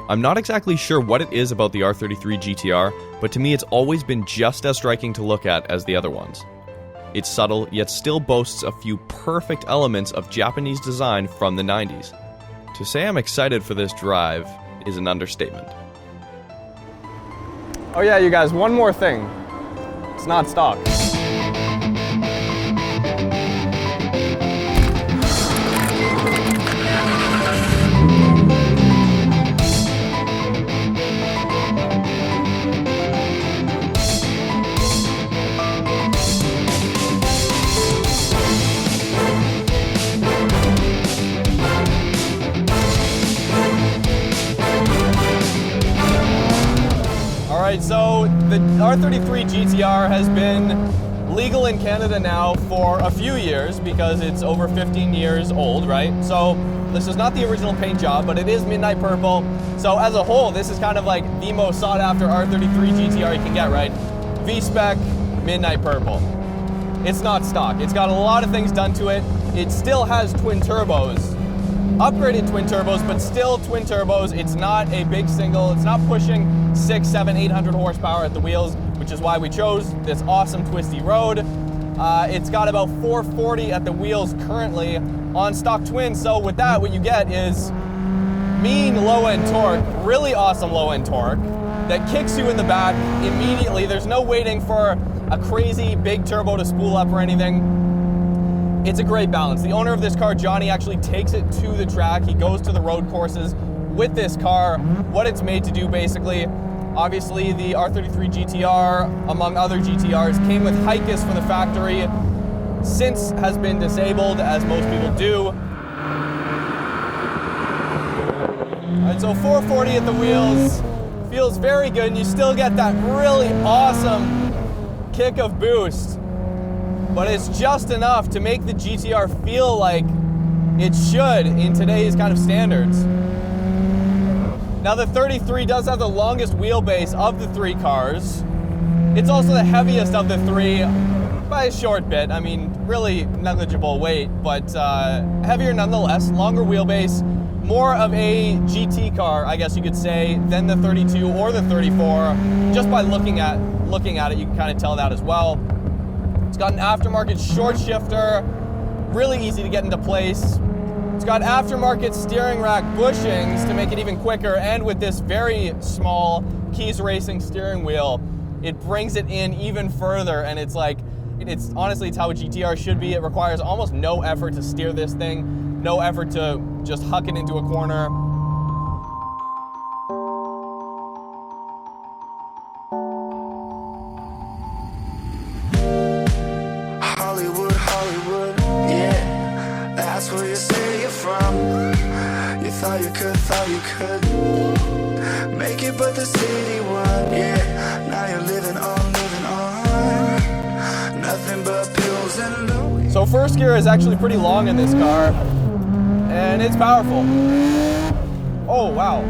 I'm not exactly sure what it is about the R33 GTR, but to me it's always been just as striking to look at as the other ones. It's subtle, yet still boasts a few perfect elements of Japanese design from the 90s. To say I'm excited for this drive is an understatement. Oh yeah, you guys, one more thing. It's not stock. Alright, so the R33 GTR has been legal in Canada now for a few years because it's over 15 years old, right? So this is not the original paint job, but it is midnight purple. So as a whole, this is kind of like the most sought after R33 GTR you can get, right? V-Spec, midnight purple. It's not stock. It's got a lot of things done to it. It still has twin turbos. Upgraded twin turbos, but still twin turbos. It's not a big single. It's not pushing 600, 700, 800 horsepower at the wheels, which is why we chose this awesome twisty road. It's got about 440 at the wheels currently on stock twins. So with that, what you get is mean low-end torque, really awesome low-end torque that kicks you in the back immediately. There's no waiting for a crazy big turbo to spool up or anything. It's a great balance. The owner of this car, Johnny, actually takes it to the track. He goes to the road courses with this car, what it's made to do basically. Obviously, the R33 GTR, among other GTRs, came with Hikis from the factory. Since has been disabled, as most people do. Alright, so 440 at the wheels. Feels very good, and you still get that really awesome kick of boost. But it's just enough to make the GTR feel like it should in today's kind of standards. Now the 33 does have the longest wheelbase of the three cars. It's also the heaviest of the three by a short bit. I mean, really negligible weight, but heavier nonetheless, longer wheelbase, more of a GT car, I guess you could say, than the 32 or the 34. Just by looking at it, you can kind of tell that as well. It's got an aftermarket short shifter, really easy to get into place. It's got aftermarket steering rack bushings to make it even quicker, and with this very small Keys Racing steering wheel, it brings it in even further, and it's like, honestly, it's how a GTR should be. It requires almost no effort to steer this thing, no effort to just huck it into a corner. That's where you say you're from. You thought you could make it, but the city won. Yeah, now you're living on nothing but pills and Louis. So first gear is actually pretty long in this car, and it's powerful. Oh wow.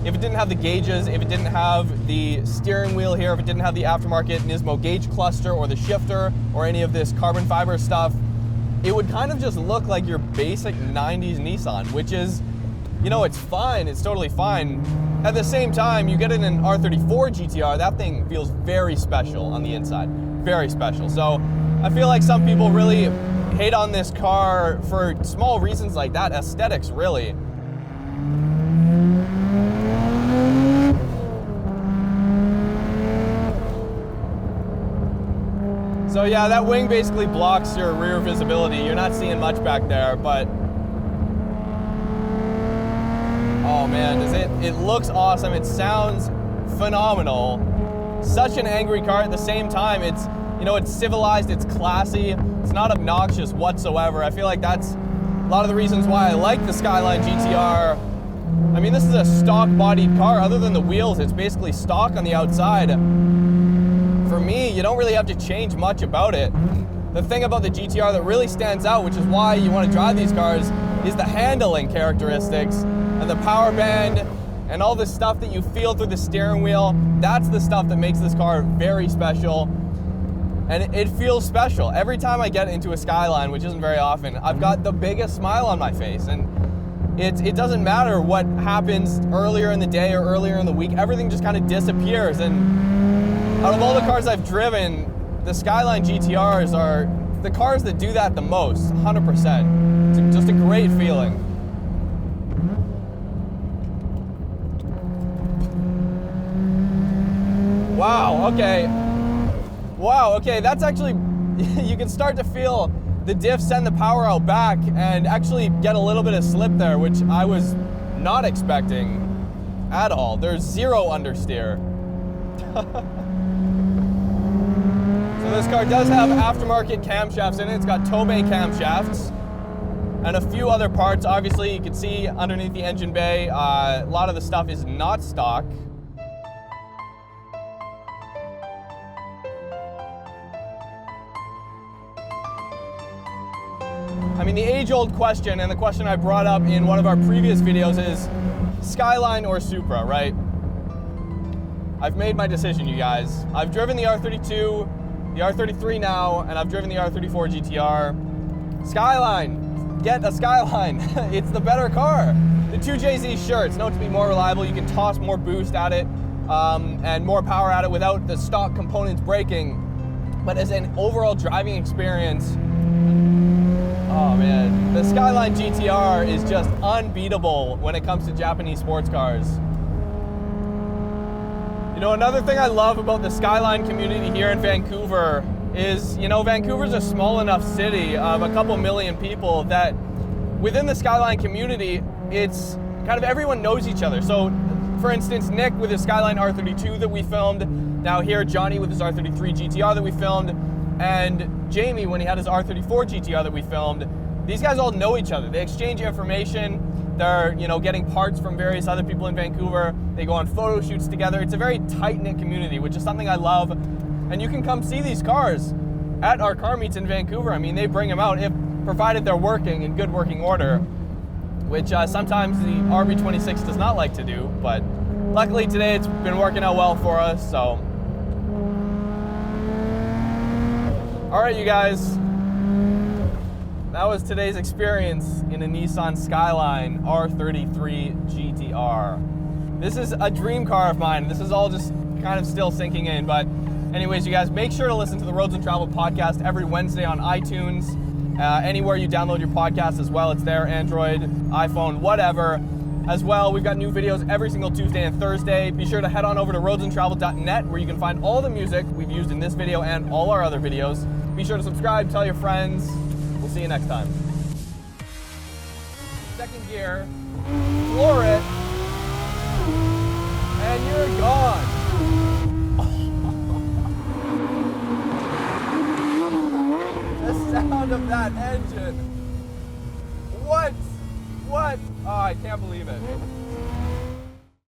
If it didn't have the gauges, if it didn't have the steering wheel here, if it didn't have the aftermarket Nismo gauge cluster or the shifter or any of this carbon fiber stuff, it would kind of just look like your basic 90s Nissan, which is, you know, it's fine, it's totally fine. At the same time, you get it in R34 GTR, that thing feels very special on the inside, very special. So I feel like some people really hate on this car for small reasons like that, aesthetics really. So yeah, that wing basically blocks your rear visibility. You're not seeing much back there, but oh man, it looks awesome. It sounds phenomenal. Such an angry car at the same time. It's, you know, it's civilized, it's classy, it's not obnoxious whatsoever. I feel like that's a lot of the reasons why I like the Skyline GTR. I mean, this is a stock bodied car. Other than the wheels, it's basically stock on the outside. For me, you don't really have to change much about it. The thing about the GTR that really stands out, which is why you want to drive these cars, is the handling characteristics and the power band and all the stuff that you feel through the steering wheel. That's the stuff that makes this car very special. And it feels special. Every time I get into a Skyline, which isn't very often, I've got the biggest smile on my face. And it doesn't matter what happens earlier in the day or earlier in the week, everything just kind of disappears. And out of all the cars I've driven, the Skyline GTRs are the cars that do that the most, 100%. It's just a great feeling. Wow, okay. Wow, okay, that's actually, you can start to feel the diff send the power out back and actually get a little bit of slip there, which I was not expecting at all. There's zero understeer. So this car does have aftermarket camshafts in it. It's got Tomei camshafts and a few other parts. Obviously, you can see underneath the engine bay, a lot of the stuff is not stock. I mean, the age-old question, and the question I brought up in one of our previous videos is Skyline or Supra, right? I've made my decision, you guys. I've driven the R32, the R33 now, and I've driven the R34 GTR. Skyline, get a Skyline. It's the better car. The 2JZ, sure, it's known to be more reliable. You can toss more boost at it and more power at it without the stock components breaking. But as an overall driving experience, oh man, the Skyline GTR is just unbeatable when it comes to Japanese sports cars. You know, another thing I love about the Skyline community here in Vancouver is, you know, Vancouver's a small enough city of a couple million people that within the Skyline community, it's kind of everyone knows each other. So, for instance, Nick with his Skyline R32 that we filmed, now here Johnny with his R33 GTR that we filmed, and Jamie when he had his R34 GTR that we filmed, these guys all know each other. They exchange information. They're, you know, getting parts from various other people in Vancouver. They go on photo shoots together. It's a very tight-knit community, which is something I love. And you can come see these cars at our car meets in Vancouver. I mean, they bring them out, if provided they're working in good working order, which sometimes the RB26 does not like to do. But luckily today it's been working out well for us, so. All right, you guys. That was today's experience in a Nissan Skyline R33 GTR. This is a dream car of mine. This is all just kind of still sinking in. But anyways, you guys, make sure to listen to the Roads and Travel podcast every Wednesday on iTunes. Anywhere you download your podcast as well. It's there, Android, iPhone, whatever. As well, we've got new videos every single Tuesday and Thursday. Be sure to head on over to roadsandtravel.net where you can find all the music we've used in this video and all our other videos. Be sure to subscribe, tell your friends. We'll see you next time. Second gear, floor it, and you're gone. The sound of that engine. What? Oh, I can't believe it.